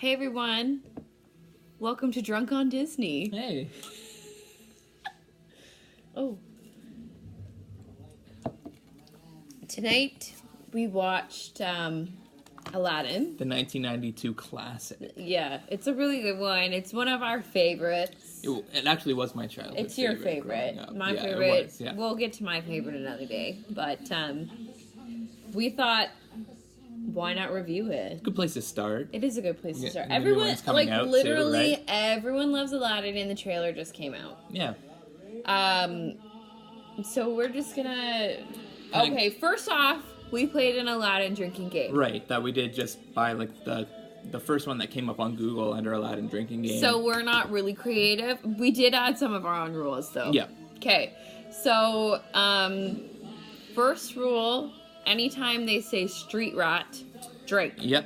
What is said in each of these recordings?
Hey everyone, welcome to Drunk on Disney. Hey. Oh. Tonight we watched Aladdin. The 1992 classic. Yeah, it's a really good one. It's one of our favorites. It actually was my childhood. It's your favorite. My favorite. It was, yeah. We'll get to my favorite another day. But we thought, why not review it? Good place to start. It is a good place to start. The new Everyone, one's coming out literally, too, right? everyone loves Aladdin, and the trailer just came out. Yeah. So we're just gonna. Okay, first off, we played an Aladdin drinking game. Right, that we did just by like the first one that came up on Google under Aladdin drinking game. So we're not really creative. We did add some of our own rules though. Yeah. Okay. So, first rule, anytime they say street rat, drink. Yep.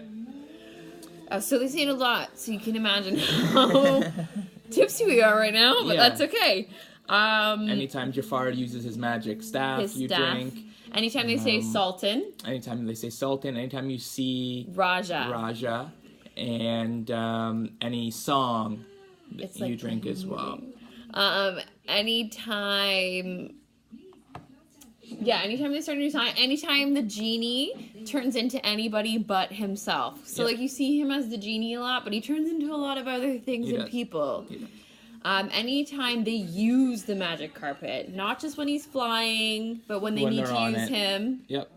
So they say it a lot, so you can imagine how tipsy we are right now, but Yeah. that's okay. Anytime Jafar uses his magic staff, you drink. Anytime they say Sultan. Anytime they say Sultan, anytime you see Raja. And any song It's you like drink as well. Anytime they start a new song, anytime the genie turns into anybody but himself. So, like, you see him as the genie a lot, but he turns into a lot of other things and people. Anytime they use the magic carpet, not just when he's flying, but when they need to use him. Yep.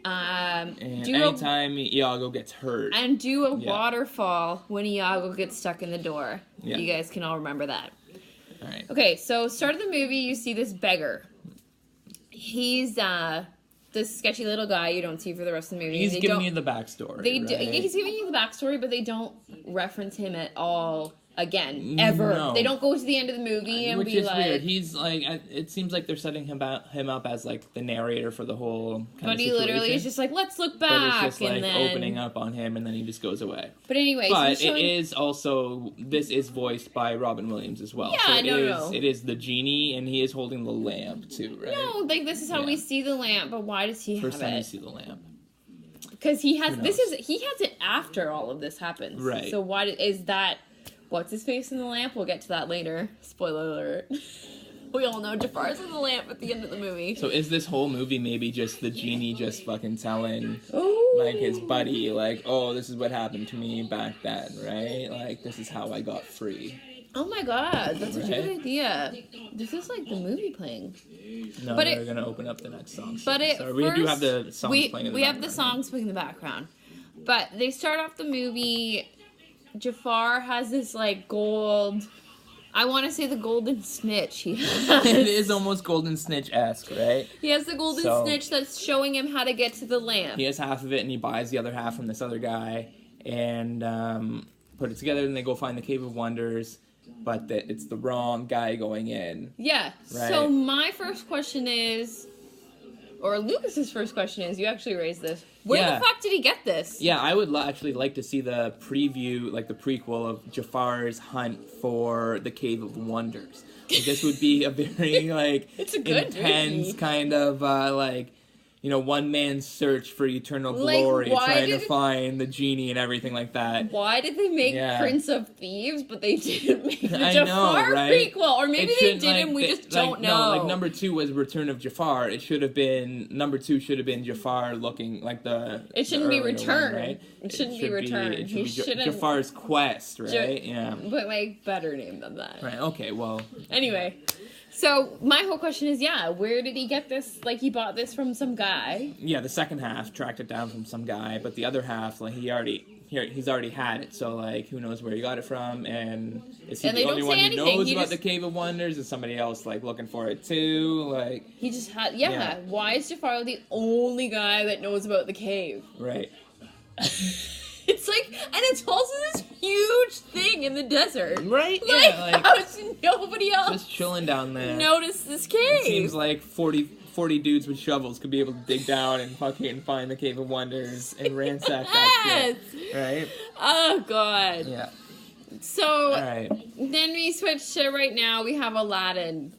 And anytime Iago gets hurt. And do a waterfall when Iago gets stuck in the door. Yeah. You guys can all remember that. All right. Okay, so start of the movie, you see this beggar. He's this sketchy little guy you don't see for the rest of the movie. He's giving you the backstory. He's giving you the backstory, but they don't reference him at all again, ever. No. They don't go to the end of the movie and Which be is like... weird. He's like, it seems like they're setting him up as like the narrator for the whole kind But of he literally is just like, let's look back. But it's just like and then... opening up on him and then he just goes away. But anyway, but it is also, this is voiced by Robin Williams as well. Yeah, so it is the genie and he is holding the lamp too, right? No, like this is how we see the lamp, but why does he First have time it? you see the lamp. Because he has, he has it after all of this happens. Right. So why is that... What's his face in the lamp? We'll get to that later. Spoiler alert. We all know Jafar's in the lamp at the end of the movie. So is this whole movie maybe just the genie just fucking telling like his buddy, like, oh, this is what happened to me back then, right? Like, this is how I got free. Oh my god, that's such a good idea. This is like the movie playing. No, but we're gonna open up the next song. But we do have the songs playing in the background. We have the songs playing in the background. But they start off the movie... Jafar has this, like, gold... I want to say the golden snitch he has. It is almost Golden Snitch-esque, right? He has the golden snitch that's showing him how to get to the lamp. He has half of it, and he buys the other half from this other guy, and put it together, and they go find the Cave of Wonders, but it's the wrong guy going in. Yeah. Right? So my first question is... Or Lucas's first question is, you actually raised this. Where the fuck did he get this? Yeah, I would actually like to see the preview, like the prequel of Jafar's hunt for the Cave of Wonders. Like, this would be a very, like, it's a good intense movie. kind of, like, you know, one man's search for eternal glory, trying to find the genie and everything like that. Why did they make Prince of Thieves, but they didn't make the Jafar prequel? Or maybe they did, and we just don't know. No, like, number 2 was Return of Jafar. It should have been, number 2 should have been Jafar looking like the... It shouldn't be Return. One, right? It shouldn't be Return. It should be Jafar's Quest, right? Yeah. But, like, better name than that. Right, okay, well... Anyway... So, my whole question is, where did he get this? Like, he bought this from some guy. Yeah, the second half tracked it down from some guy, but the other half, like, he's already had it, so, like, who knows where he got it from, and is he the only one who knows about the Cave of Wonders? Is somebody else, like, looking for it, too? Like... He just had... Yeah, why is Jafar the only guy that knows about the cave? Right. It's like, and it's also this huge thing in the desert. Right? Like, how does nobody else just chilling down there. Notice this cave? It seems like 40 dudes with shovels could be able to dig down and fucking find the Cave of Wonders and ransack that shit. Right? Oh, God. Yeah. So, then we switch to right now, we have Aladdin.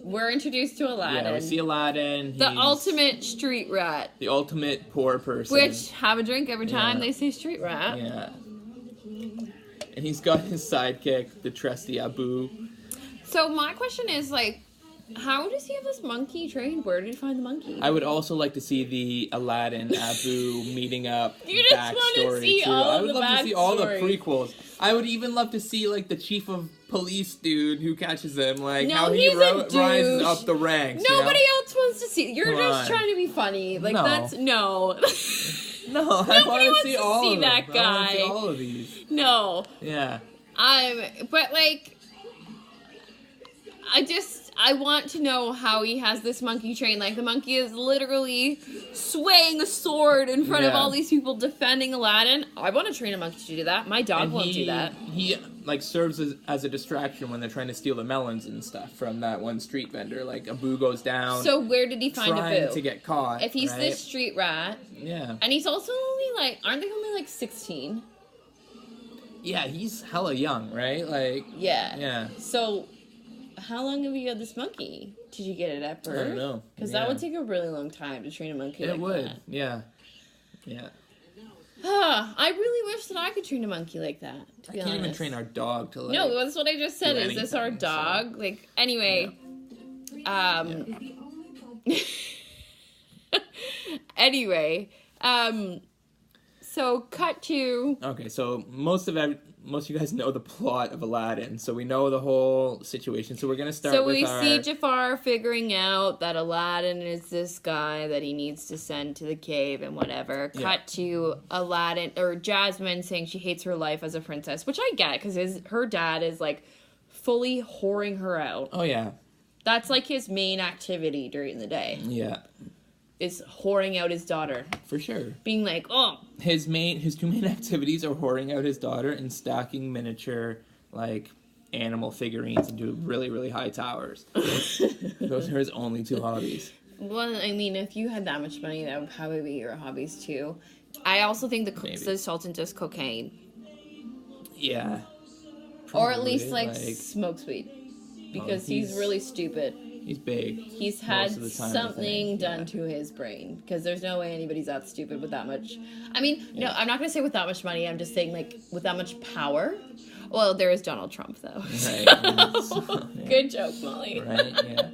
We're introduced to Aladdin. Yeah, we see Aladdin. The ultimate street rat. The ultimate poor person. Which, have a drink every time they say street rat. Yeah. And he's got his sidekick, the trusty Abu. So my question is, like, how does he have this monkey trained? Where did he find the monkey? I would also like to see the Aladdin Abu meeting up you just want to see too. all I would the love to see all the backstory. prequels. I would even love to see like the chief of police dude who catches him, like No, how he he's a rises douche. up the ranks. Nobody else wants to see. You're Come just on. trying to be funny. Like No. that's no. No, I want to see all see of that them. I want to see guy. all of these. No. Yeah. But like, I want to know how he has this monkey trained. Like, the monkey is literally swaying a sword in front of all these people defending Aladdin. I want to train a monkey to do that. My dog won't do that. He like serves as a distraction when they're trying to steal the melons and stuff from that one street vendor. Like Abu goes down. So where did he find trying Abu? to get caught. If he's right? this street rat. Yeah. And he's also only like, aren't they only like 16? Yeah, he's hella young, right? Like. Yeah. Yeah. So, how long have you had this monkey? Did you get it at birth? I don't know. Because that would take a really long time to train a monkey like it would. that. Yeah. Yeah. I really wish that I could train a monkey like that, to be I can't honest. even train our dog to like. No, that's what I just said. do Is this our anything, dog? so- Like, anyway. Anyway. So, cut to... Okay, so most of you guys know the plot of Aladdin, so we know the whole situation. So we're gonna start. So with we our... see Jafar figuring out that Aladdin is this guy that he needs to send to the cave and whatever. Yeah. Cut to Aladdin or Jasmine saying she hates her life as a princess, which I get because her dad is like fully whoring her out. Oh yeah. That's like his main activity during the day. Yeah. Is whoring out his daughter. For sure. Being like, oh. His two main activities are whoring out his daughter and stacking miniature like animal figurines into really, really high towers. Those are his only two hobbies. Well, I mean, if you had that much money, that would probably be your hobbies too. I also think the Sultan does cocaine. Yeah. Or at least, Probably, like, smokes weed. Because he's really stupid. He's big. He's had something done to his brain. Because there's no way anybody's that stupid with that much... I mean, no, I'm not going to say with that much money. I'm just saying, like, with that much power. Well, there is Donald Trump, though. Right. So, good joke, Molly. Right, yeah.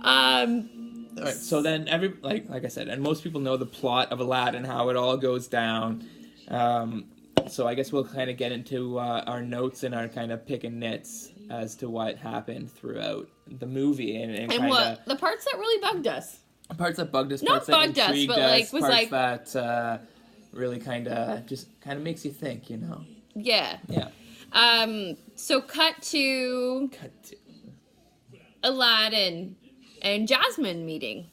All right, so then like I said, and most people know the plot of Aladdin, how it all goes down. So I guess we'll kind of get into our notes and our kind of pick and nits as to what happened throughout the movie and kind what the parts that really bugged us. Parts that bugged us, not parts bugged that us, but us, like was parts like that really kind of makes you think, you know. Yeah. Yeah. So cut to Aladdin and Jasmine meeting.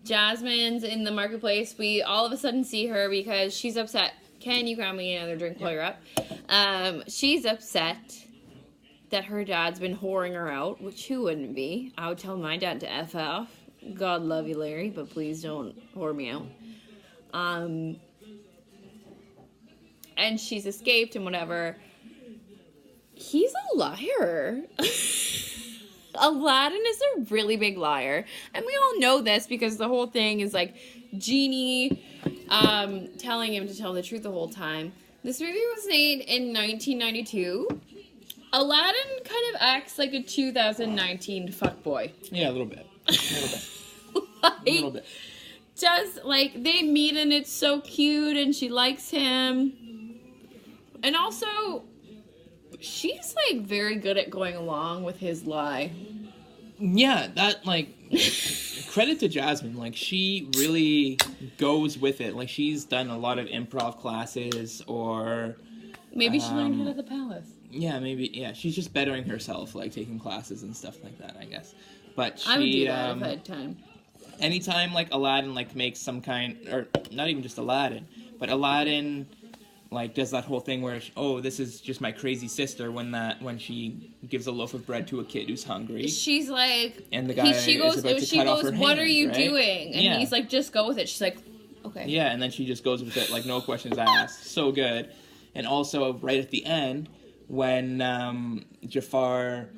Jasmine's in the marketplace. We all of a sudden see her because she's upset. Can you grab me another drink while you're up? She's upset that her dad's been whoring her out, which who wouldn't be? I would tell my dad to F off. God love you, Larry, but please don't whore me out. And she's escaped and whatever. He's a liar. Aladdin is a really big liar. And we all know this because the whole thing is like Genie telling him to tell the truth the whole time. This movie was made in 1992. Aladdin kind of acts like a 2019 fuckboy. Yeah, a little bit. Like, A little bit. Just like they meet and it's so cute and she likes him. And also, she's like very good at going along with his lie. Yeah, that like credit to Jasmine. Like she really goes with it. Like she's done a lot of improv classes or maybe she learned it at the palace. Yeah, maybe. Yeah, she's just bettering herself, like taking classes and stuff like that, I guess. But she, I would do that if I had time. Anytime like Aladdin like makes some kind, or not even just Aladdin, but Aladdin like does that whole thing where this is just my crazy sister when she gives a loaf of bread to a kid who's hungry. She's like, and the guy she goes, is about to cut off her hand, what are you right? doing? And he's like, just go with it. She's like, okay. Yeah, and then she just goes with it like no questions asked. So good. And also right at the end when Jafar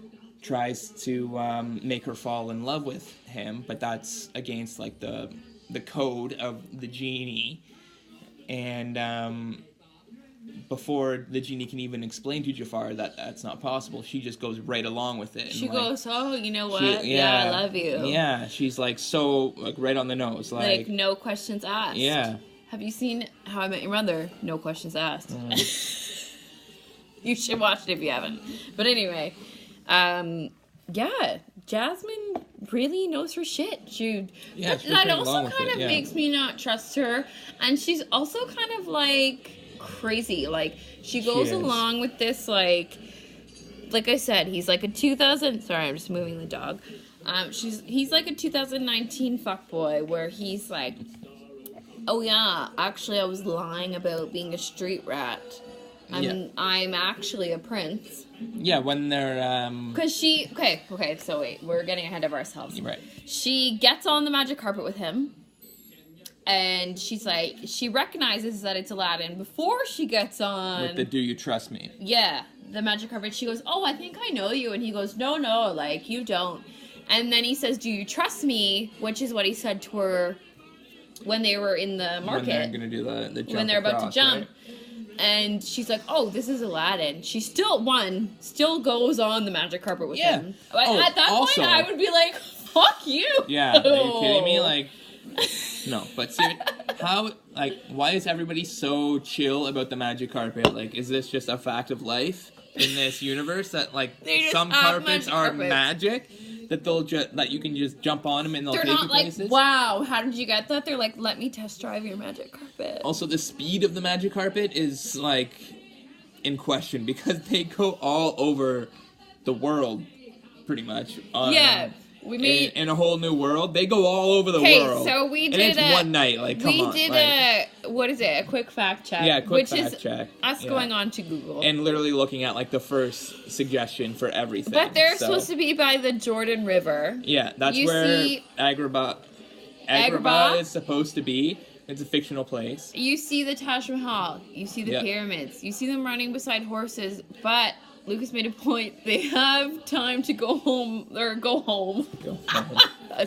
tries to make her fall in love with him, but that's against like the code of the genie, and before the genie can even explain to Jafar that that's not possible, she just goes right along with it. And she goes, oh, you know what? Yeah, I love you. Yeah, she's like so like right on the nose. Like no questions asked. Yeah. Have you seen How I Met Your Mother? No questions asked. You should watch it if you haven't. But anyway, yeah, Jasmine really knows her shit. That also kind of makes me not trust her. And she's also kind of like crazy. Like she goes along with this like I said, he's like a sorry, I'm just moving the dog. He's like a 2019 fuckboy where he's like, oh yeah, actually I was lying about being a street rat. I'm actually a prince. Yeah, when they're Cause so wait, we're getting ahead of ourselves. Right. She gets on the magic carpet with him, and she's like, she recognizes that it's Aladdin before she gets on. With the "Do you trust me?" Yeah, the magic carpet. She goes, "Oh, I think I know you," and he goes, "No, like you don't." And then he says, "Do you trust me?" Which is what he said to her when they were in the market. When they're gonna do the jump when they're about across, to jump. Right? And she's like, oh, this is Aladdin. She still goes on the magic carpet with him. At that point, I would be like, fuck you. Yeah, are you kidding me? Like, no. But see, why is everybody so chill about the magic carpet? Like, is this just a fact of life in this universe that, like, some carpets are magic? That you can just jump on them and they'll take you places. They're not like, wow, how did you get that? They're like, let me test drive your magic carpet. Also, the speed of the magic carpet is, like, in question because they go all over the world, pretty much. We made in a whole new world. They go all over the world. So we did and it's one night. Like, come on. We did a quick fact check. Yeah, quick fact check. Us going on to Google and literally looking at like the first suggestion for everything. But they're supposed to be by the Jordan River. Yeah, that's where Agrabah is supposed to be. It's a fictional place. You see the Taj Mahal. You see the pyramids. You see them running beside horses, but Lucas made a point. They have time to go home.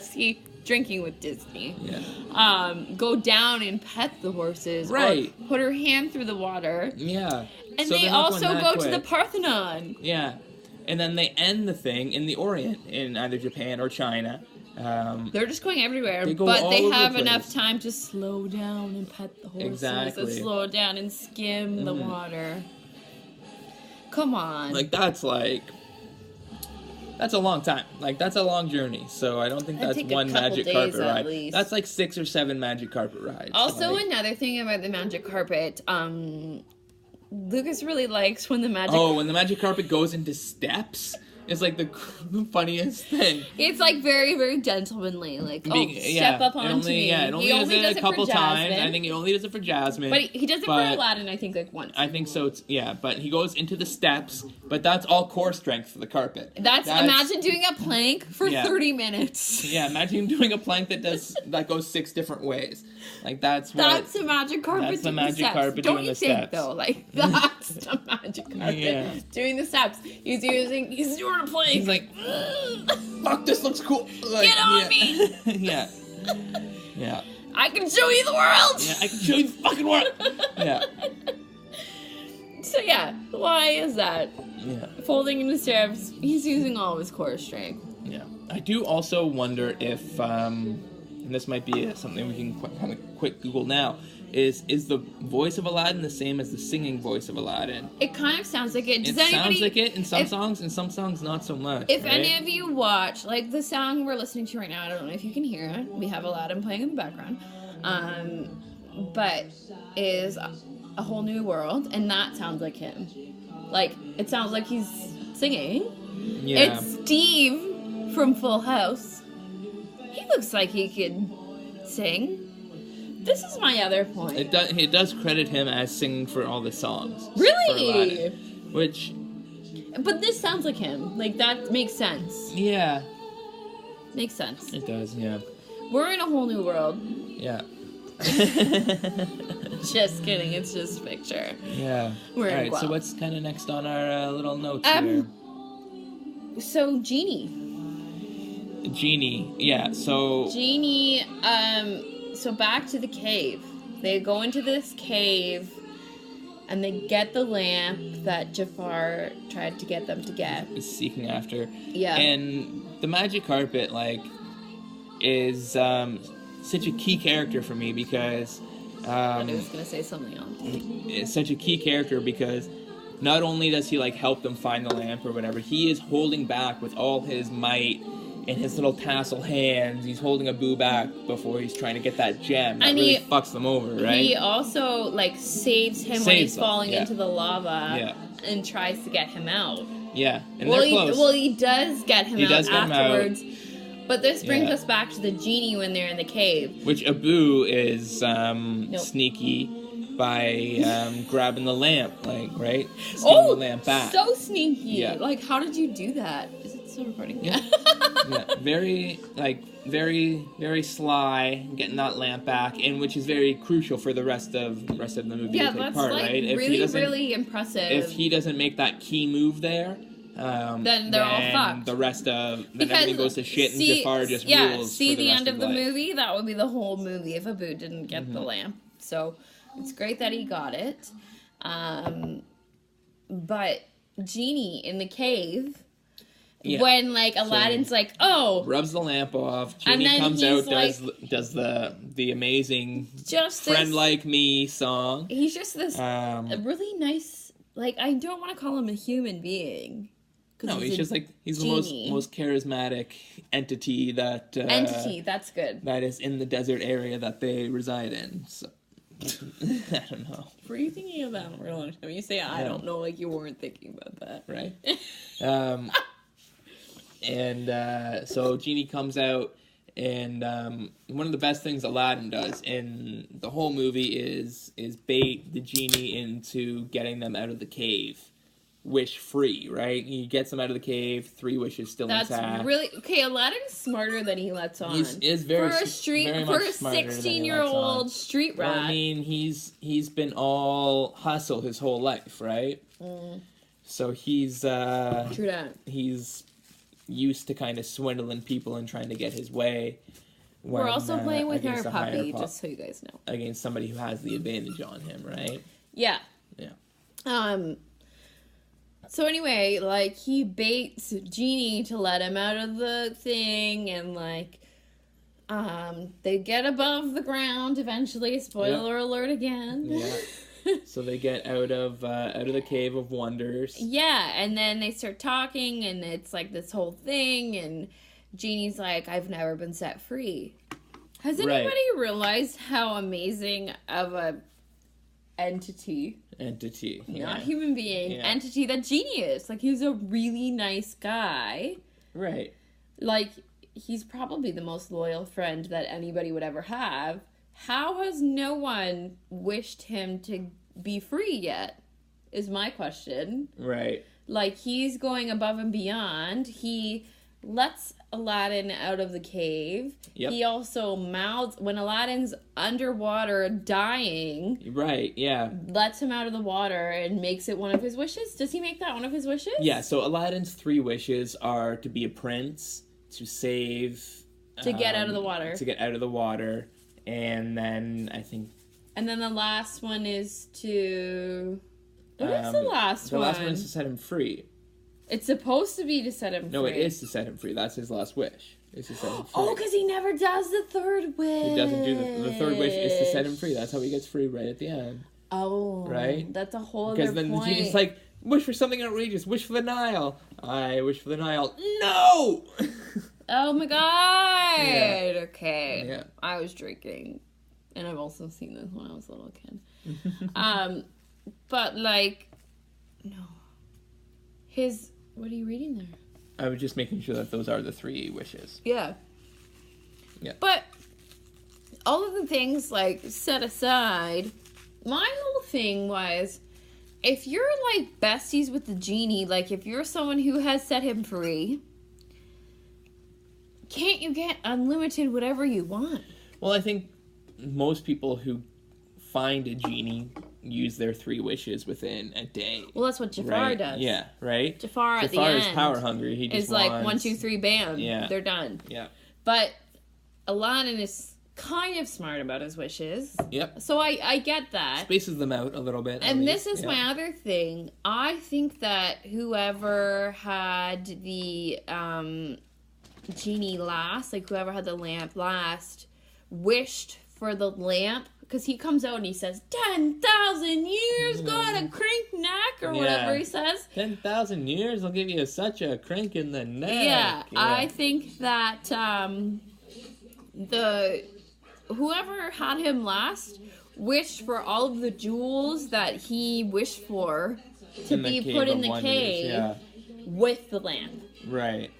See, drinking with Disney. Yeah. Go down and pet the horses. Right. Or put her hand through the water. Yeah. And they also go to the Parthenon. Yeah. And then they end the thing in the Orient, in either Japan or China. They're just going everywhere, but they have enough time to slow down and pet the horses. Exactly. And slow down and skim the water. Come on. Like, that's a long time. Like, that's a long journey. So I don't think that's one magic carpet ride. Least. That's like 6 or 7 magic carpet rides. Also, another thing about the magic carpet, Lucas really likes when the magic... Oh, when the magic carpet goes into steps? It's like the funniest thing. It's like very, very gentlemanly. Like, step up onto me. Yeah, it only does it a couple times. I think he only does it for Jasmine. But he does it for Aladdin, I think, like once. I think so. But he goes into the steps. But that's all core strength for the carpet. Imagine doing a plank for 30 minutes. Yeah, imagine doing a plank that goes 6 different ways. Like that's the magic carpet. That's the magic carpet doing the steps. Don't you think though? Like that's the magic carpet doing the steps. He's doing a plank. He's like, fuck, this looks cool. Like, get on me. Yeah. I can show you the world. Yeah, I can show you the fucking world. Yeah. So why is that? Yeah. Folding into steps. He's using all of his core strength. Yeah. I do also wonder if, and this might be something we can kind of quick Google now, is the voice of Aladdin the same as the singing voice of Aladdin? It kind of sounds like it. Sounds like it in some songs, in some songs not so much. If any of you watch, like the song we're listening to right now, I don't know if you can hear it. We have Aladdin playing in the background. But is A Whole New World, and that sounds like him. Like, it sounds like he's singing. Yeah. It's Steve from Full House. He looks like he could sing. This is my other point. It does credit him as singing for all the songs. Really? But this sounds like him. Like, that makes sense. Yeah. Makes sense. It does, yeah. We're in a whole new world. Yeah. Just kidding. It's just a picture. Yeah. We're all right, Guelph. so what's kind of next on our little notes here? So, Genie. Yeah, so... Genie, so back to the cave. They go into this cave, and they get the lamp that Jafar tried to get them to get. Is seeking after. Yeah. And the magic carpet, like, is such a key character for me because... I was going to say something else. It's such a key character because not only does he, like, help them find the lamp or whatever, he is holding back with all his might in his little tassel hands. He's holding Abu back before he's trying to get that gem that really fucks them over, right? He also, like, saves him when he's falling into the lava and tries to get him out. Yeah, and they're close. He does get him out afterwards. But this brings us back to the genie when they're in the cave. Which Abu is sneaky by grabbing the lamp, like, right? Stealing the lamp back. So sneaky. Yeah. Like, how did you do that? Is it still recording? Yeah. Very, very sly, getting that lamp back, and which is very crucial for the rest of the movie to take part, like, right? Really impressive. If he doesn't make that key move there, then they're all fucked. The rest of everything goes to shit, and Jafar just rules. See the end of the movie. That would be the whole movie if Abu didn't get the lamp. So it's great that he got it. But Genie in the cave. Yeah. When, like, Aladdin's like, rubs the lamp off. Genie comes out, does the amazing "Friend Like Me" song. He's just this really nice. Like, I don't want to call him a human being. No, he's just like he's genie. the most charismatic entity that that's good. That is in the desert area that they reside in. So. I don't know. Were you thinking of that in real life? You say I don't know, like you weren't thinking about that, right? So Genie comes out, and one of the best things Aladdin does in the whole movie is bait the genie into getting them out of the cave, wish free. Right? He gets them out of the cave. 3 wishes still intact. That's really okay. Aladdin's smarter than he lets on. Is very for a 16-year-old street rat. Well, I mean, he's been all hustle his whole life, right? So he's true that. He's used to kind of swindling people and trying to get his way. We're also playing with our puppy, just so you guys know. Against somebody who has the advantage on him, right? Yeah. Yeah. So anyway, like, he baits Genie to let him out of the thing, and, like, they get above the ground eventually. Spoiler alert again. Yeah. So they get out of the Cave of Wonders. Yeah, and then they start talking, and it's like this whole thing, and Genie's like, I've never been set free. Has anybody realized how amazing of a entity, not human being, entity that Genie is? Like, he's a really nice guy. Right. Like, he's probably the most loyal friend that anybody would ever have. How has no one wished him to be free yet, is my question. Right. Like, he's going above and beyond. He lets Aladdin out of the cave. Yep. He also mouths, when Aladdin's underwater dying. Right, yeah. Lets him out of the water and makes it one of his wishes. Does he make that one of his wishes? Yeah, so Aladdin's 3 wishes are to be a prince, to save... To get out of the water. To get out of the water. And then I think... And then the last one is to... What is the last one? The last one is to set him free. It's supposed to be to set him free. No, it is to set him free. That's his last wish. Is to set him free. Oh, because he never does the third wish. He doesn't do the third wish is to set him free. That's how he gets free right at the end. Oh. Right? That's a whole other point. Because then the genie's like, wish for something outrageous. Wish for the Nile. I wish for the Nile. No! Oh my god! Yeah. Okay. Yeah. I was drinking. And I've also seen this when I was a little kid. But, like, no. What are you reading there? I was just making sure that those are the 3 wishes. Yeah. Yeah. But, all of the things, like, set aside, my whole thing was, if you're, like, besties with the genie, like, if you're someone who has set him free, can't you get unlimited whatever you want? Well, I think most people who find a genie use their 3 wishes within a day. Well, that's what Jafar does. Yeah, right? Jafar at the end is power hungry. He just like 1, 2, 3, bam. Yeah. They're done. Yeah. But Aladdin is kind of smart about his wishes. Yep. So I get that. Spaces them out a little bit. And this is my other thing. I think that whoever had the genie last, like whoever had the lamp last, wished for the lamp. Because he comes out and he says, 10,000 years, got a crank neck, or whatever he says. 10,000 years will give you such a crank in the neck. Yeah. I think that whoever had him last wished for all of the jewels that he wished for to be put in the cave with the lamp. Right.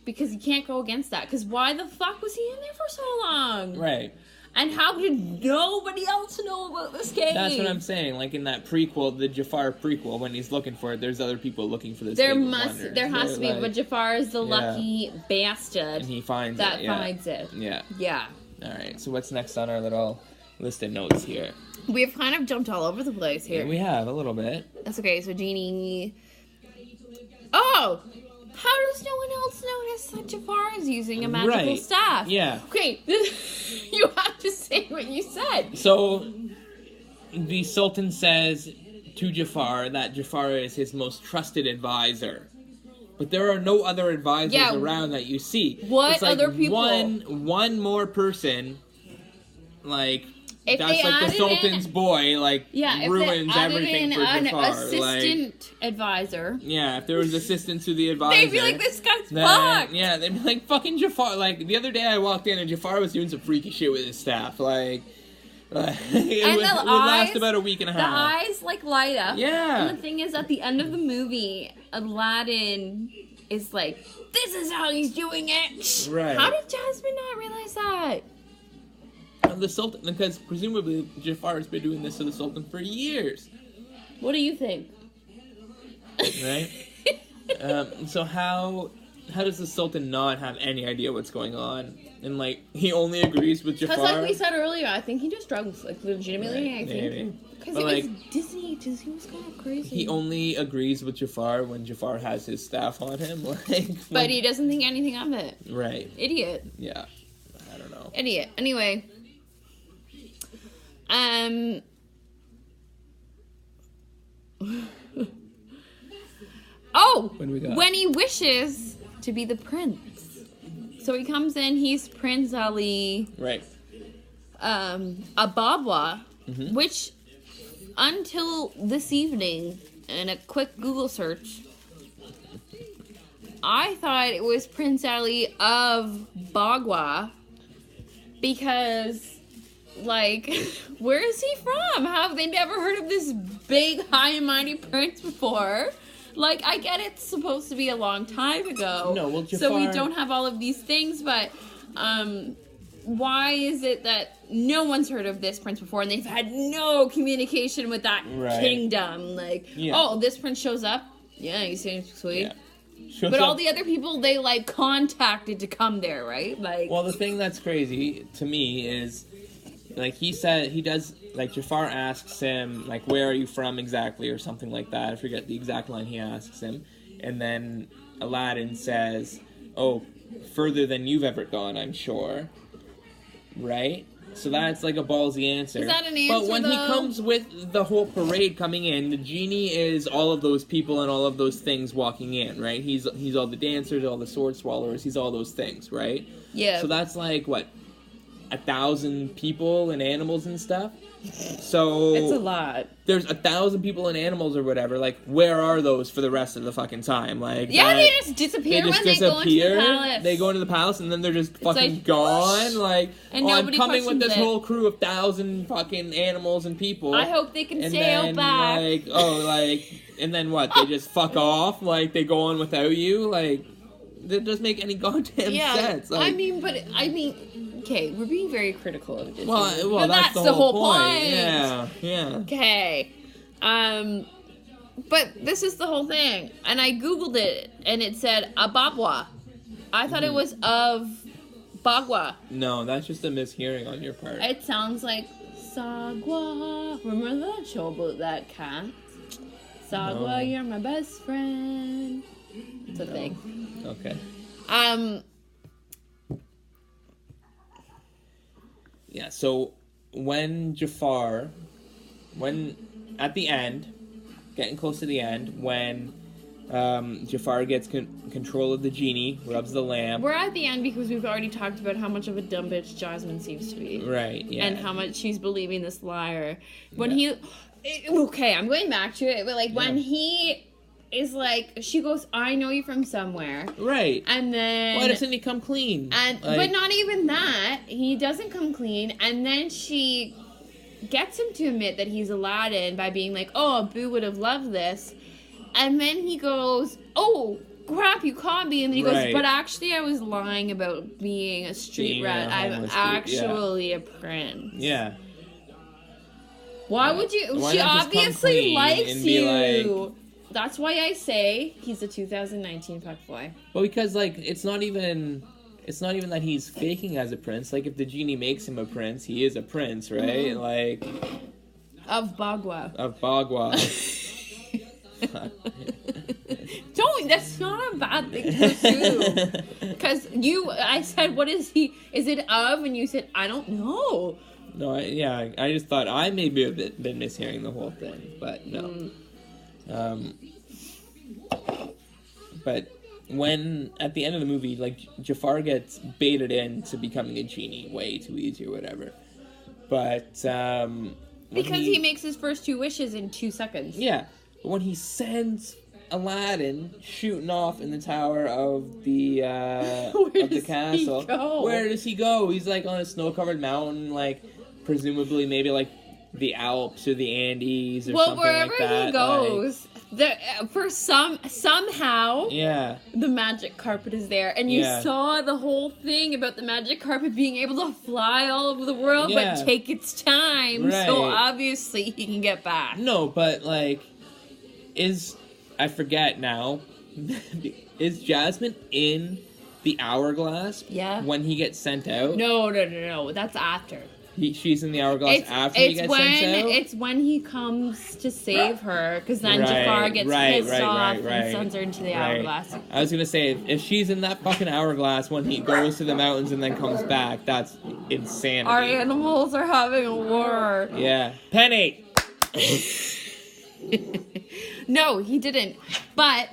Because you can't go against that. Because why the fuck was he in there for so long? Right. And how did nobody else know about this cave? That's what I'm saying. Like in that prequel, the Jafar prequel, when he's looking for it, there's other people looking for this. There has to be, but Jafar is the lucky bastard. And he finds finds it. Yeah. Yeah. All right. So what's next on our little list of notes here? We've kind of jumped all over the place here. Yeah, we have a little bit. That's okay. So Genie. Oh. How does no one else notice that Jafar is using a magical staff? Yeah. Okay, you have to say what you said. So, the Sultan says to Jafar that Jafar is his most trusted advisor. But there are no other advisors around that you see. What it's like other people? One more person, like... If that's like the Sultan's boy, like, ruins everything for Jafar. An assistant advisor. Yeah, if there was assistants to the advisor. They'd be like, this guy's fucked. Yeah, they'd be like, fucking Jafar. Like, the other day I walked in and Jafar was doing some freaky shit with his staff. Like it would last about a week and a half. The eyes, like, light up. Yeah. And the thing is, at the end of the movie, Aladdin is like, this is how he's doing it. Right. How did Jasmine not realize that? The Sultan, because presumably Jafar has been doing this to the Sultan for years. What do you think? Right? So how does the Sultan not have any idea what's going on? And like he only agrees with Jafar. Because like we said earlier, I think he just drugs, like legitimately. Right, I think because it was Disney. Disney was kind of crazy. He only agrees with Jafar when Jafar has his staff on him. But he doesn't think anything of it. Right. Idiot. Yeah. I don't know. Idiot. Anyway. When he wishes to be the prince. So he comes in, he's Prince Ali. Right. Ababwa, which until this evening, in a quick Google search, I thought it was Prince Ali of Bagua because... Like, where is he from? Have they never heard of this big, high and mighty prince before? Like, I get it's supposed to be a long time ago. No, well, Jafar... So we don't have all of these things, but why is it that no one's heard of this prince before and they've had no communication with that kingdom? Like, this prince shows up. Yeah, he seems sweet. Yeah. But all the other people they, like, contacted to come there, right? Like, well, the thing that's crazy to me is... Like, he said, he does, like, Jafar asks him, like, where are you from exactly, or something like that. I forget the exact line he asks him. And then Aladdin says, oh, further than you've ever gone, I'm sure. Right? So that's, like, a ballsy answer. Is that an answer, But when he comes with the whole parade coming in, the genie is all of those people and all of those things walking in, right? He's all the dancers, all the sword swallowers, he's all those things, right? Yeah. So that's, like, what? 1,000 people and animals and stuff. So it's a lot. There's 1,000 people and animals or whatever. Like, where are those for the rest of the fucking time? Like, they just disappear. They go into the palace. They go into the palace and then they're just fucking gone. Whoosh. Like, and I'm coming with this whole crew of 1,000 fucking animals and people. I hope they can sail back. And then what? They just fuck off. Like, they go on without you. Like, that doesn't make any goddamn sense. Like, okay, we're being very critical of Disney. Well, that's the whole point. Yeah. Okay. But this is the whole thing. And I Googled it, and it said Ababwa. I thought it was of Bagua. No, that's just a mishearing on your part. It sounds like Sagwa. Remember that show about that cat? Sagwa, you're my best friend. It's a thing. Okay. Yeah, so when Jafar, at the end, getting close to the end, when Jafar gets control of the genie, rubs the lamp. We're at the end because we've already talked about how much of a dumb bitch Jasmine seems to be. Right, yeah. And how much she's believing this liar. When okay, I'm going back to it, but like when he is like, she goes, I know you from somewhere. Right. And then... Why doesn't he come clean? And but not even that. He doesn't come clean. And then she gets him to admit that he's Aladdin by being like, oh, Boo would have loved this. And then he goes, oh, crap, you caught me. And then he goes, but actually I was lying about being a street rat. I'm actually a prince. Yeah. Why would you... She obviously likes you. That's why I say he's a 2019 fuckboy. Well, because, like, it's not even that he's faking as a prince. Like, if the genie makes him a prince, he is a prince, right? Mm-hmm. Like... Of Bagua. Don't, that's not a bad thing to assume. Because I said, what is he? Is it of? And you said, I don't know. No, I just thought I maybe have been mishearing the whole thing, but no. But when, at the end of the movie, like, Jafar gets baited into becoming a genie way too easy or whatever. But, because he makes his first 2 wishes in 2 seconds. Yeah. But when he sends Aladdin shooting off in the tower of the castle, where does he go? He's, like, on a snow-covered mountain, like, presumably maybe, like, the Alps or the Andes or something like that. Wherever he goes, somehow, the magic carpet is there. And you saw the whole thing about the magic carpet being able to fly all over the world, but take its time. Right. So obviously he can get back. No, but, like, I forget now, is Jasmine in the hourglass when he gets sent out? No, that's after. She's in the hourglass after he gets sent out? It's when he comes to save her, because then Jafar gets pissed off and sends her into the hourglass. I was going to say, if she's in that fucking hourglass when he goes to the mountains and then comes back, that's insanity. Our animals are having a war. Yeah. Penny! No, he didn't. But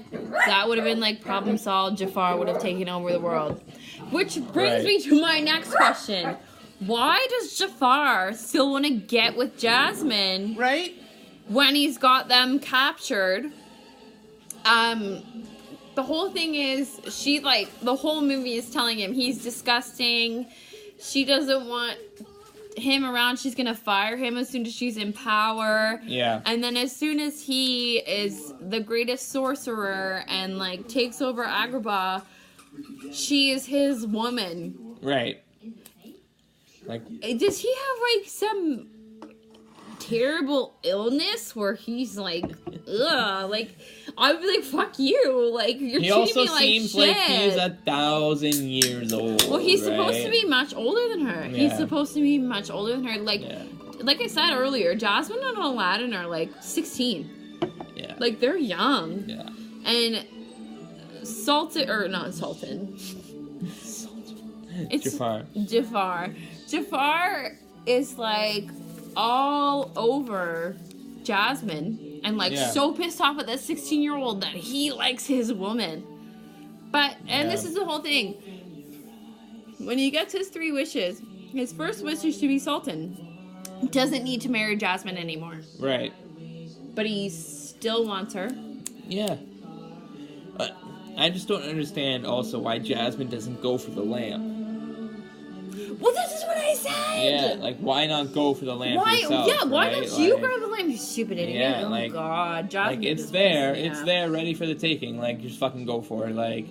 that would have been like problem solved. Jafar would have taken over the world. Which brings me to my next question. Why does Jafar still want to get with Jasmine? Right? When he's got them captured. The whole thing is, the whole movie is telling him he's disgusting. She doesn't want him around. She's gonna fire him as soon as she's in power. Yeah. And then as soon as he is the greatest sorcerer and, like, takes over Agrabah, she is his woman. Right. Like, does he have, like, some terrible illness where he's like, ugh, like, I would be like, fuck you, like, you're treating me like shit. He also seems like he's 1,000 years old. Well, he's supposed to be much older than her. Yeah. He's supposed to be much older than her. Like, like I said earlier, Jasmine and Aladdin are, like, 16. Yeah. Like, they're young. Yeah. And Jafar is, like, all over Jasmine and, like, so pissed off at that 16-year-old that he likes his woman. But, and this is the whole thing. When he gets his 3 wishes, his first wish is to be Sultan. He doesn't need to marry Jasmine anymore. Right. But he still wants her. Yeah. I just don't understand also why Jasmine doesn't go for the lamp. Well, this is what I said! Yeah, like, why not go for the lamp yourself? Yeah, why don't you grab the lamp, you stupid idiot? Yeah, oh, God. Jasmine, like, it's there, ready for the taking. Like, just fucking go for it. Like,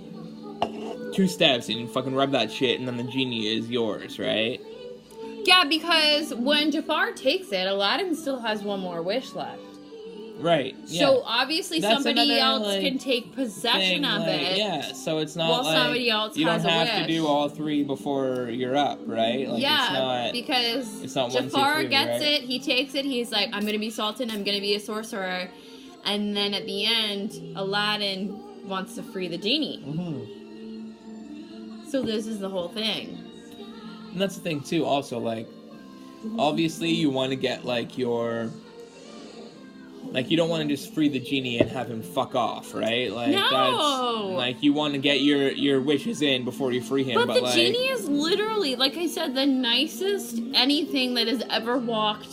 2 steps and you fucking rub that shit and then the genie is yours, right? Yeah, because when Jafar takes it, Aladdin still has 1 more wish left. Right. Yeah. So obviously somebody else can take possession of it. Yeah. So it's not like somebody else you don't have to do all 3 before you're up, right? Like, yeah. Because it's not Jafar 1, 2, 3, gets it. He takes it. He's like, I'm gonna be Sultan. I'm gonna be a sorcerer. And then at the end, Aladdin wants to free the genie. Mm-hmm. So this is the whole thing. And that's the thing too. Also, like, obviously you want to get like your. Like, you don't want to just free the genie and have him fuck off, right? Like, no! That's, like, you want to get your wishes in before you free him. But the genie is literally, like I said, the nicest anything that has ever walked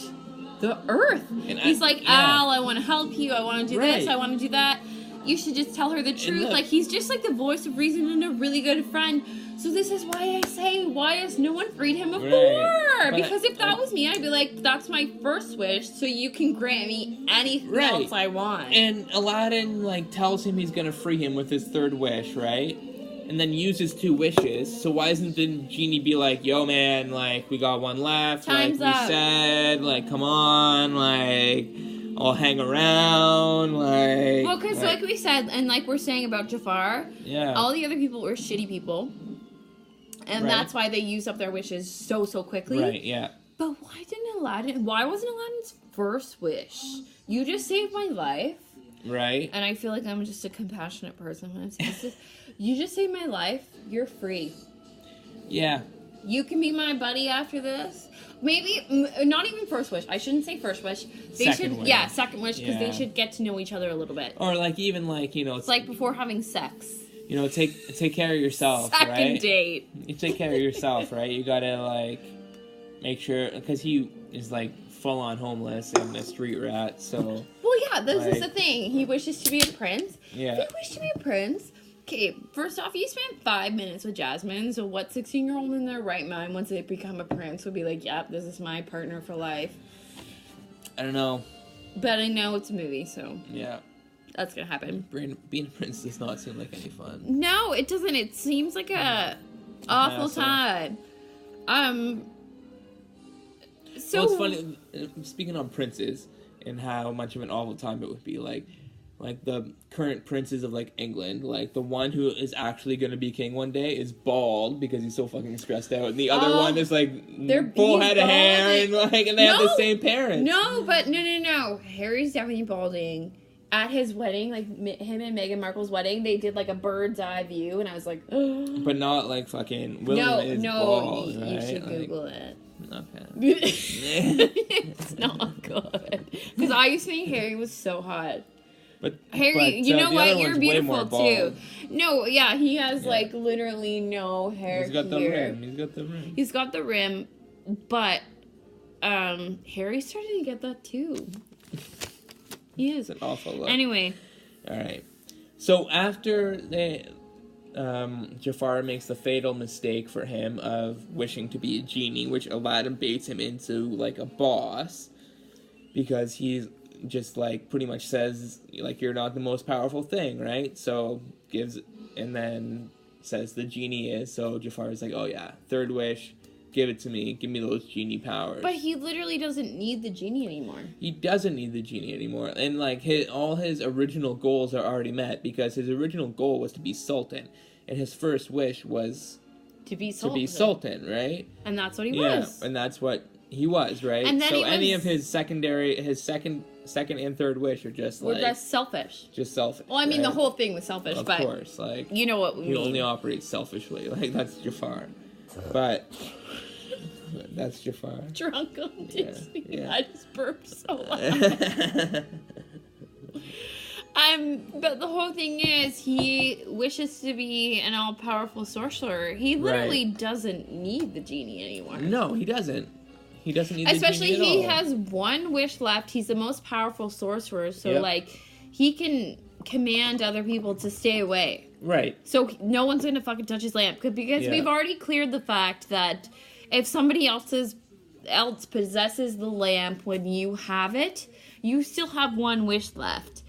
the earth. He's like, Al, I want to help you. I want to do this. I want to do that. You should just tell her the truth. Like, he's just like the voice of reason and a really good friend. So this is why I say, why has no one freed him before? Right. Because if that was me, I'd be like, that's my first wish, so you can grant me anything else I want. And Aladdin, like, tells him he's gonna free him with his third wish, right? And then uses 2 wishes. So why isn't the genie be like, yo, man, like, we got one left. Time's up. We said, like, come on, like, I'll hang around, like... Well, because like we said, and like we're saying about Jafar, yeah, all the other people were shitty people. And that's why they used up their wishes so quickly. Right, yeah. But why wasn't Aladdin's first wish? You just saved my life. Right. And I feel like I'm just a compassionate person when I'm saying this. You just saved my life. You're free. Yeah. You can be my buddy after this. Maybe, not even first wish. I shouldn't say first wish. Second wish. Yeah, second wish, because they should get to know each other a little bit. Or like, even like, you know... It's like before having sex. You know, take care of yourself, right? Second date. You take care of yourself, right? You gotta, like, make sure... Because he is, like, full-on homeless and a street rat, so... Well, yeah, this is the thing. He wishes to be a prince. Yeah. If you wish to be a prince... Okay, first off, you spent 5 minutes with Jasmine, so what 16-year-old in their right mind, once they become a prince, would be like, yep, this is my partner for life? I don't know. But I know it's a movie, so... Yeah. That's gonna happen. Being a prince does not seem like any fun. No, it doesn't. It seems like a awful time. So... Well, it's funny, speaking on princes, and how much of an awful time it would be, like the current princes of like England, like the one who is actually going to be king one day is bald because he's so fucking stressed out, and the other one is like full head of hair and they have the same parents. No, but no. Harry's definitely balding. At his wedding, like him and Meghan Markle's wedding, they did like a bird's eye view, and I was like, ugh. But not like fucking William is bald, right? You should Google it. Okay. It's not good because I used to think Harry was so hot. But Harry, you know what? You're beautiful too. No, yeah, he has like literally no hair. He's got the rim. He's got the rim, but Harry's starting to get that too. He is. It's an awful look. Anyway. All right. So after Jafar makes the fatal mistake for him of wishing to be a genie, which Aladdin baits him into like a boss, because he's just like pretty much says like you're not the most powerful thing, right? So and then says the genie is. So Jafar is like, oh yeah, third wish, give it to me, give me those genie powers. But he literally doesn't need the genie anymore. He doesn't need the genie anymore, and like all his original goals are already met, because his original goal was to be sultan, and his first wish was to be sultan, right? And that's what he was. Yeah, and that's what he was, right? And then so any of his second and third wish are just like... We're just selfish. Just selfish. Well, I mean, the whole thing was selfish, of but... Of course, like... You know what we mean. He only operates selfishly. Like, that's Jafar. But... That's Jafar. Drunk on Disney. Yeah. I just burped so loud. But the whole thing is, he wishes to be an all-powerful sorcerer. He literally doesn't need the genie anymore. No, he doesn't. He doesn't need the genie at all. Especially he has one wish left. He's the most powerful sorcerer, so like he can command other people to stay away. Right. So no one's gonna fucking touch his lamp because we've already cleared the fact that if somebody else possesses the lamp when you have it, you still have one wish left.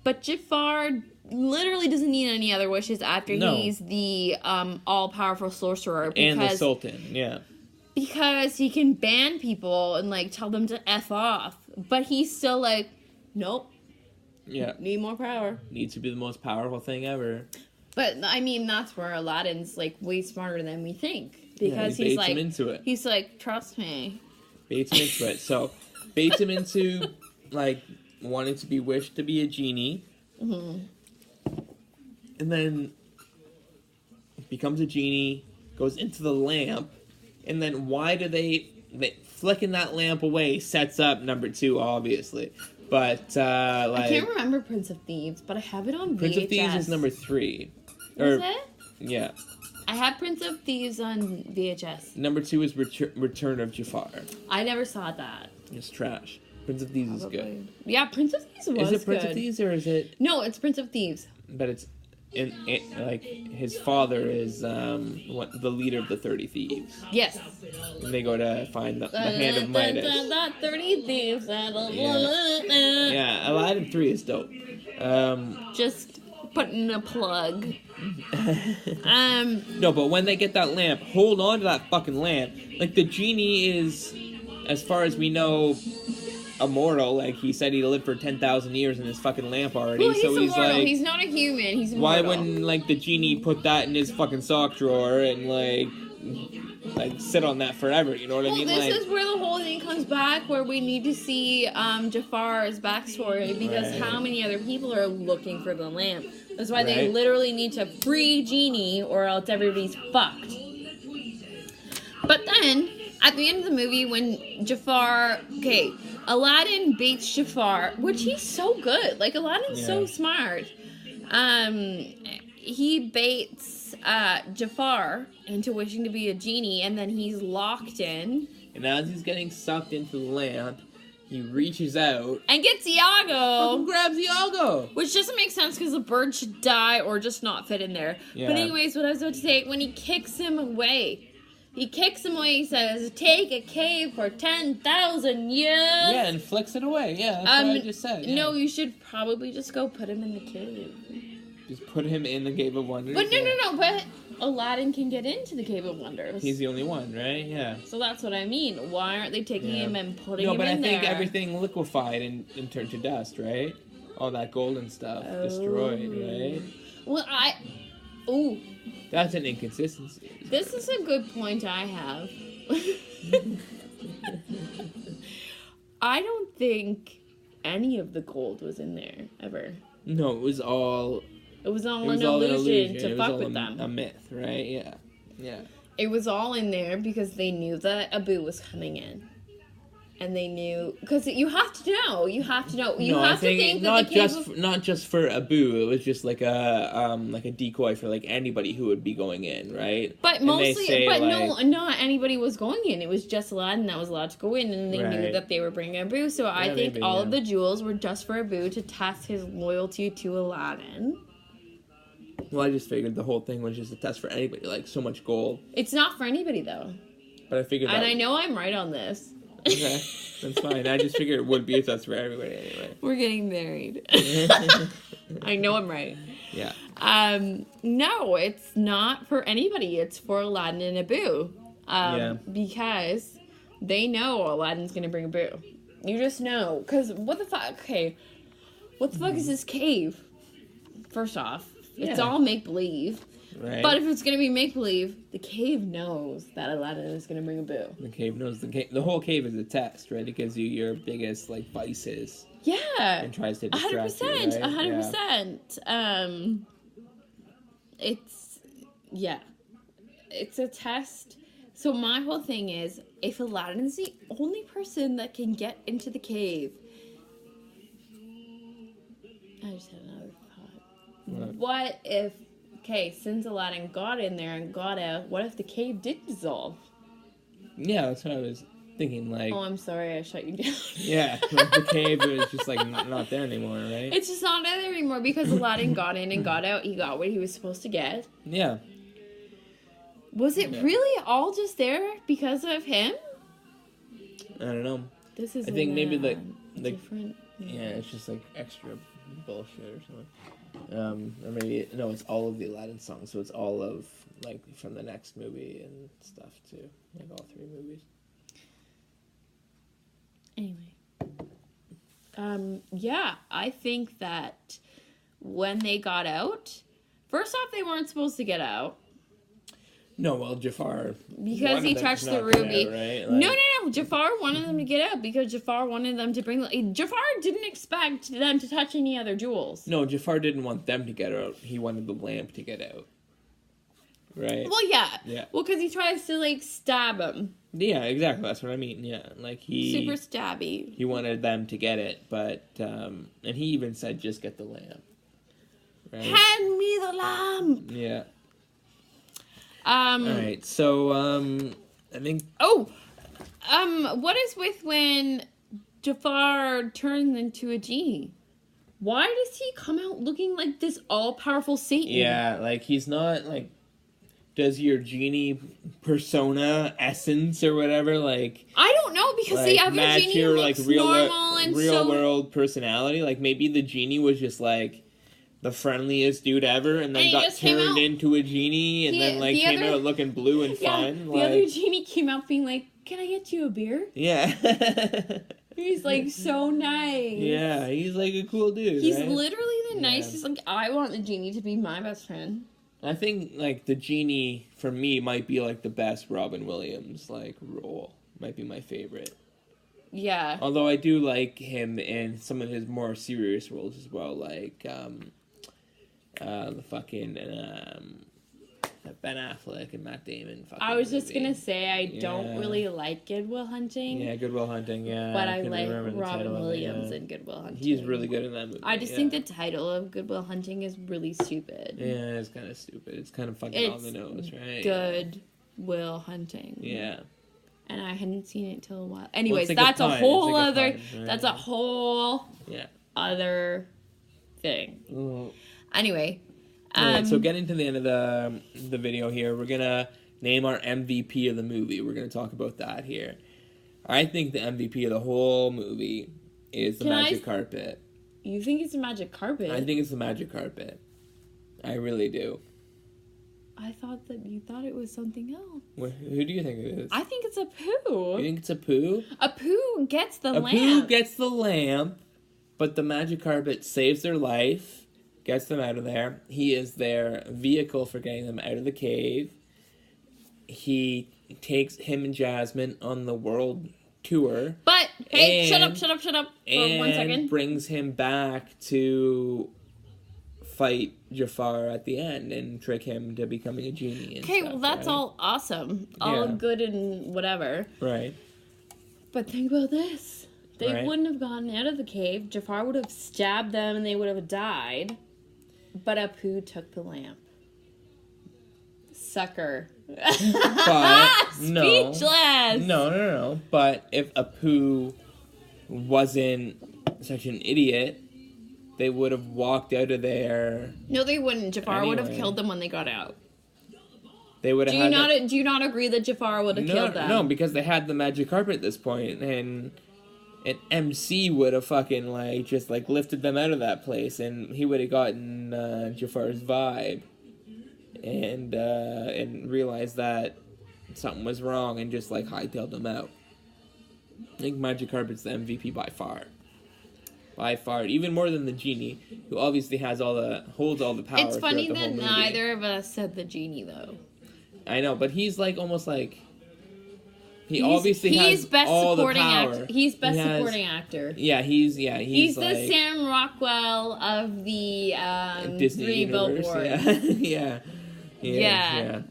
But Jafar literally doesn't need any other wishes after he's the all-powerful sorcerer. And the Sultan, yeah. Because he can ban people and, like, tell them to F off. But he's still like, nope. Yeah. Need more power. Needs to be the most powerful thing ever. But, I mean, that's where Aladdin's, like, way smarter than we think. Because he baits him into it. He's like, trust me. Baits him into it. So, baits him into, like, wanting to be wished to be a genie. Mm-hmm. And then becomes a genie, goes into the lamp. And then why do they flicking that lamp away sets up number 2, obviously. But, I can't remember Prince of Thieves, but I have it on VHS. Prince of Thieves is number 3. Is it? Yeah. I have Prince of Thieves on VHS. Number 2 is Return of Jafar. I never saw that. It's trash. Prince of Thieves is good. Yeah, Prince of Thieves was good. Is it Prince of Thieves or is it... No, it's Prince of Thieves. But it's... like, his father is the leader of the 30 Thieves. Yes. And they go to find the hand of Midas. 30 Thieves. Yeah, Aladdin 3 is dope. Just putting a plug. No, but when they get that lamp, hold on to that fucking lamp. Like, the genie is, as far as we know, immortal. Like, he said he lived for 10,000 years in his fucking lamp already. Well, he's so he's immortal. like, he's not a human. He's immortal. why wouldn't, like, the genie put that in his fucking sock drawer and, like sit on that forever? You know what I mean? This is where the whole thing comes back, where we need to see Jafar's backstory, because how many other people are looking for the lamp? That's why they literally need to free Genie, or else everybody's fucked. But then, at the end of the movie, when Jafar... Okay, Aladdin baits Jafar, which he's so good. Like, Aladdin's so smart. He baits Jafar into wishing to be a genie, and then he's locked in. And as he's getting sucked into the lamp, he reaches out and gets Iago. Fucking grabs Iago. Which doesn't make sense because the bird should die or just not fit in there. Yeah. But anyways, what I was about to say, when he kicks him away, he says, take a cave for 10,000 years. Yeah, and flicks it away. Yeah, that's what I just said. Yeah. No, you should probably just go put him in the cave. Just put him in the Cave of Wonders. But no, but Aladdin can get into the Cave of Wonders. He's the only one, right? Yeah. So that's what I mean. Why aren't they taking him and putting him in there? No, but I think everything liquefied and turned to dust, right? All that golden stuff destroyed, right? Well, that's an inconsistency. This is a good point I have. I don't think any of the gold was in there, ever. No, it was all... It was all an illusion to fuck with them. A myth, right? Yeah. Yeah. It was all in there because they knew that Abu was coming in. And they knew... Because you have to know. You have to know. You have to think that not just for Abu. It was just like a decoy for like anybody who would be going in, right? But no, not anybody was going in. It was just Aladdin that was allowed to go in, and they knew that they were bringing Abu. So I think all of the jewels were just for Abu to test his loyalty to Aladdin. Well, I just figured the whole thing was just a test for anybody. Like, so much gold. It's not for anybody, though. But I figured I know I'm right on this. Okay, that's fine. I just figured it would be a test for everybody anyway. We're getting married. I know I'm right. Yeah. No, it's not for anybody. It's for Aladdin and Abu. Because they know Aladdin's going to bring Abu. You just know. Because what the fuck? Okay. What the fuck is this cave? First off. It's all make-believe. Right. But if it's going to be make-believe, the cave knows that Aladdin is going to bring Abu. The cave knows the whole cave is a test, right? It gives you your biggest, like, vices. Yeah. And tries to distract 100%, you, right? 100%. It's a test. So my whole thing is, if Aladdin is the only person that can get into the cave... I just had another thought. What if... Okay, since Aladdin got in there and got out, what if the cave did dissolve? Yeah, that's what I was thinking, like... Oh, I'm sorry, I shut you down. Yeah, like the cave is just, like, not there anymore, right? It's just not there anymore because Aladdin got in and got out. He got what he was supposed to get. Yeah. Was it really all just there because of him? I don't know. This is I think maybe, like different... Yeah, it's just, like, extra bullshit or something. Or maybe, no, it's all of the Aladdin songs, so it's all of, like, from the next movie and stuff, too. Like, all 3 movies. Anyway. Yeah, I think that when they got out, first off, they weren't supposed to get out. No, well, Jafar... Because he touched the ruby. Out, right? Like, no. Jafar wanted them to get out because Jafar wanted them to bring... Jafar didn't expect them to touch any other jewels. No, Jafar didn't want them to get out. He wanted the lamp to get out. right? Well, yeah. Yeah. Well, because he tries to, like, stab him. Yeah, exactly. That's what I mean. Yeah, like Super stabby. He wanted them to get it, but and he even said, "Just get the lamp." Right? Hand me the lamp. Yeah. All right. So I think. Oh, what is with when Jafar turns into a genie? Why does he come out looking like this all-powerful Satan? Yeah, like he's not like. Does your genie persona essence or whatever like? I don't know because like, the other match genie your, looks like, normal and real world personality. Like maybe the genie was just like the friendliest dude ever, and then got turned into a genie, and then like came out looking blue and fun. The other genie came out being like, "Can I get you a beer?" Yeah. He's like so nice. Yeah, he's like a cool dude. He's literally the nicest. Like I want the genie to be my best friend. I think, like, the genie, for me, might be, like, the best Robin Williams, like, role. Might be my favorite. Yeah. Although I do like him in some of his more serious roles as well, like, the fucking, Ben Affleck and Matt Damon. I was just gonna say, I don't really like Good Will Hunting. Yeah, Good Will Hunting, yeah. But I like Robin Williams in Good Will Hunting. He's really good in that movie. I just think the title of Good Will Hunting is really stupid. Yeah, it's kind of stupid. It's kind of fucking on the nose, right? Good Will Hunting. Yeah. And I hadn't seen it till a while. Anyways, that's a whole other... That's a whole other thing. Mm. Anyway... Alright, so getting to the end of the video here, we're gonna name our MVP of the movie. We're gonna talk about that here. I think the MVP of the whole movie is the magic carpet. You think it's the magic carpet? I think it's the magic carpet. I really do. I thought that you thought it was something else. Who do you think it is? I think it's a poo. You think it's a poo? A poo gets the lamp. A poo gets the lamp, but the magic carpet saves their life. Gets them out of there. He is their vehicle for getting them out of the cave. He takes him and Jasmine on the world tour. But, hey, shut up for 1 second. And brings him back to fight Jafar at the end and trick him to becoming a genie. Okay, well, that's all awesome. All good and whatever. Right. But think about this. They wouldn't have gotten out of the cave. Jafar would have stabbed them and they would have died. But Apu took the lamp. Sucker. But Speechless. No. But if Apu wasn't such an idiot, they would have walked out of there. No, they wouldn't. Jafar would have killed them when they got out. They would have. Do you not agree that Jafar would have killed them? No, because they had the magic carpet at this point, and an MC would have fucking just lifted them out of that place, and he would have gotten Jafar's vibe, and realized that something was wrong, and just hightailed them out. I think magic carpet's the MVP by far. By far, even more than the genie, who obviously holds all the power. It's funny that neither of us said the genie though. I know, but he's almost he obviously has best all supporting the power. He's best supporting actor. Yeah, he's the Sam Rockwell of the Disney 3 universe. Billboards. Yeah.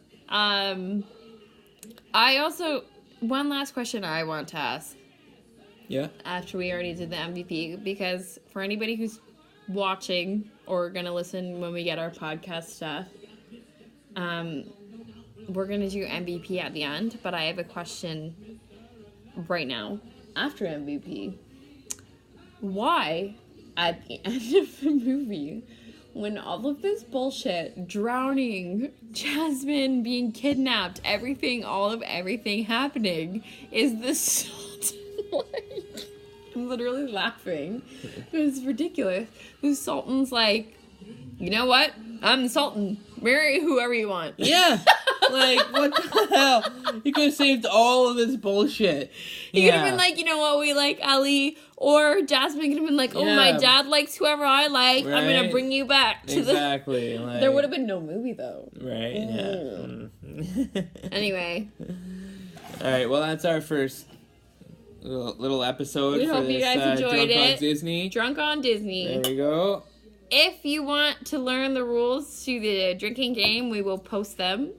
I also one last question I want to ask. Yeah. After we already did the MVP, because for anybody who's watching or gonna listen when we get our podcast stuff, we're gonna do MVP at the end, but I have a question right now after MVP. Why, at the end of the movie, when all of this bullshit, drowning, Jasmine being kidnapped, all of everything happening, is the Sultan I'm literally laughing. It's ridiculous. The Sultan's like, you know what? I'm the Sultan. Marry whoever you want. Yeah. What the hell? He could have saved all of this bullshit. He could have been like, you know what, we like Ali. Or Jasmine could have been like, oh, my dad likes whoever I like. Right. I'm going to bring you back to Exactly. There would have been no movie, though. Right, yeah. Anyway. All right, well, that's our first little episode. We hope you guys enjoyed Drunk on Disney. Drunk on Disney. There we go. If you want to learn the rules to the drinking game, we will post them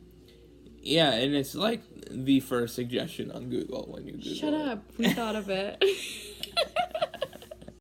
Yeah, and it's like the first suggestion on Google when you Google Shut up. We thought of it.